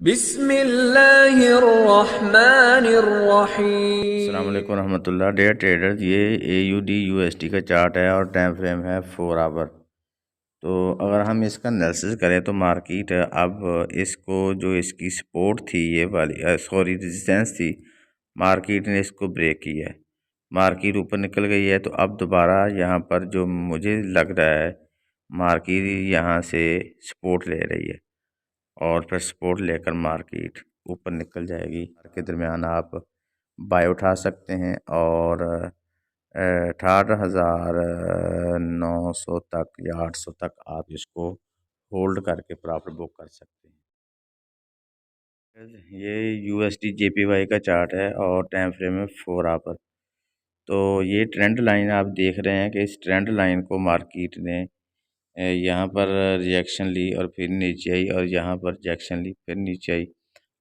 अस्सलाम बिस्मिल्लाहिर्रहमानिर्रहीम। वालेकुम रहमतुल्लाह। डेयर ट्रेडर्स, ये AUD USD का चार्ट है और टाइम फ्रेम है 4 आवर। तो अगर हम इसका एनालिसिस करें तो मार्केट अब इसको जो इसकी सपोर्ट थी ये वाली सॉरी रेजिस्टेंस थी, मार्केट ने इसको ब्रेक किया है। मार्केट ऊपर निकल गई है तो अब दोबारा यहाँ पर जो मुझे लग रहा है मार्केट यहाँ से सपोर्ट ले रही है और फिर सपोर्ट लेकर मार्केट ऊपर निकल जाएगी। के दरमियान आप बाय उठा सकते हैं और 18,900 तक या 800 तक आप इसको होल्ड करके प्रॉफिट बुक कर सकते हैं। ये USD JPY का चार्ट है और टाइम फ्रेम है 4 आवर। तो ये ट्रेंड लाइन आप देख रहे हैं कि इस ट्रेंड लाइन को मार्केट ने यहाँ पर रिजेक्शन ली और फिर नीचे आई और यहाँ पर रिजेक्शन ली फिर नीचे आई,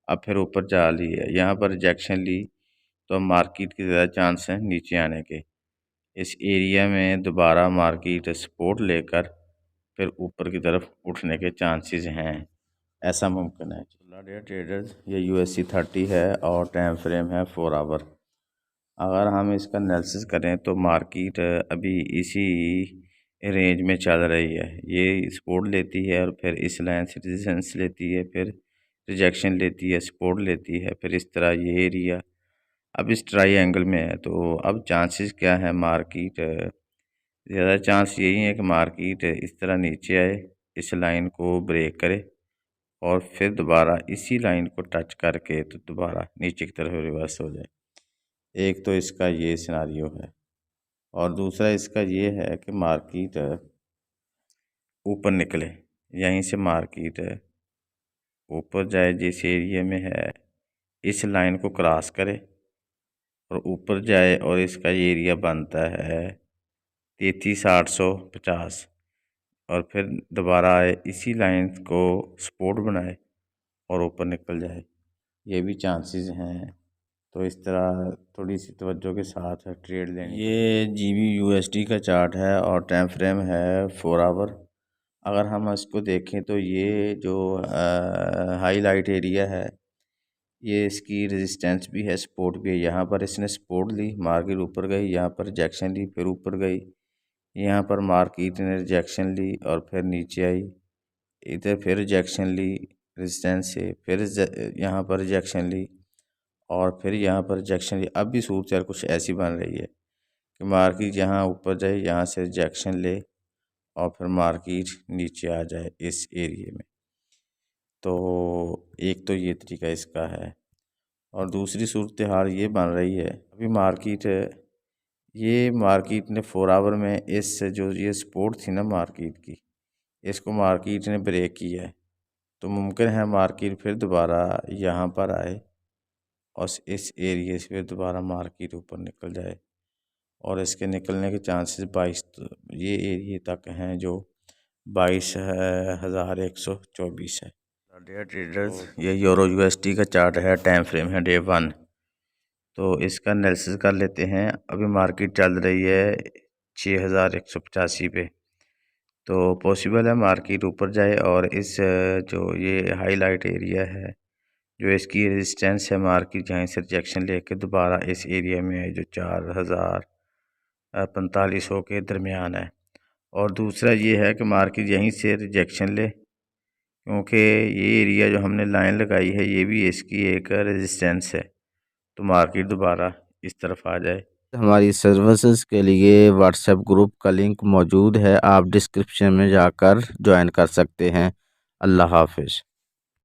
अब फिर ऊपर जा ली है। यहाँ पर रिजेक्शन ली तो मार्केट के ज़्यादा चांस हैं नीचे आने के। इस एरिया में दोबारा मार्केट सपोर्ट लेकर फिर ऊपर की तरफ उठने के चांसेस हैं, ऐसा मुमकिन है। डेयर ट्रेडर्स, ये USD 30 है और टाइम फ्रेम है 4 आवर। अगर हम इसका एनालिसिस करें तो मार्केट अभी इसी रेंज में चल रही है। ये सपोर्ट लेती है और फिर इस लाइन से रेजिस्टेंस लेती है, फिर रिजेक्शन लेती है, सपोर्ट लेती है, फिर इस तरह ये एरिया अब इस ट्रायंगल में है। तो अब चांसेस क्या है, मार्केट ज़्यादा चांस यही है कि मार्केट इस तरह नीचे आए, इस लाइन को ब्रेक करे और फिर दोबारा इसी लाइन को टच करके तो दोबारा नीचे की तरफ रिवर्स हो जाए। एक तो इसका ये सिनारियो है और दूसरा इसका ये है कि मार्केट ऊपर निकले, यहीं से मार्केट ऊपर जाए जिस एरिया में है, इस लाइन को क्रॉस करे और ऊपर जाए और इसका ये एरिया बनता है 33,850 और फिर दोबारा आए इसी लाइन को सपोर्ट बनाए और ऊपर निकल जाए, ये भी चांसेस हैं। तो इस तरह थोड़ी सी तवज्जो के साथ ट्रेड लेनी। ये GB USD का चार्ट है और टाइम फ्रेम है 4 आवर। अगर हम इसको देखें तो ये जो हाईलाइट एरिया है ये इसकी रेजिस्टेंस भी है, सपोर्ट भी है। यहाँ पर इसने सपोर्ट ली, मार्केट ऊपर गई, यहाँ पर रिजेक्शन ली, फिर ऊपर गई, यहाँ पर मार्केट ने रिजेक्शन ली और फिर नीचे आई, इधर फिर रिजेक्शन ली रेजिस्टेंस से, फिर यहाँ पर रिजेक्शन ली और फिर यहाँ पर रिजेक्शन ली। अब भी सूरत कुछ ऐसी बन रही है कि मार्केट यहाँ ऊपर जाए, यहाँ से रिजेक्शन ले और फिर मार्केट नीचे आ जाए इस एरिए में। तो एक तो ये तरीका इसका है और दूसरी सूरत हाल ये बन रही है, अभी मार्केट ने 4 आवर में इस जो ये सपोर्ट थी ना मार्केट की, इसको मार्केट ने ब्रेक किया है। तो मुमकिन है मार्केट फिर दोबारा यहाँ पर आए और इस एरिए से फिर दोबारा मार्केट ऊपर निकल जाए और इसके निकलने के चांसेस 22 ये एरिए तक हैं जो 22,124 है। डेयर ट्रेडर्स, ये यूरो USD का चार्ट है, टाइम फ्रेम है डे 1। तो इसका एनालिसिस कर लेते हैं। अभी मार्केट चल रही है 6,185 पे। तो पॉसिबल है मार्केट ऊपर जाए और इस जो ये हाईलाइट एरिया है जो इसकी रेजिस्टेंस है, मार्केट जहाँ से रिजेक्शन लेके दोबारा इस एरिया में जो 4,045 के दरमियान है। और दूसरा ये है कि मार्केट यहीं से रिजेक्शन ले, क्योंकि ये एरिया जो हमने लाइन लगाई है ये भी इसकी एक रेजिस्टेंस है, तो मार्केट दोबारा इस तरफ आ जाए। हमारी सर्विसेज के लिए व्हाट्सएप ग्रुप का लिंक मौजूद है, आप डिस्क्रिप्शन में जाकर ज्वाइन कर सकते हैं। अल्लाह हाफिज़।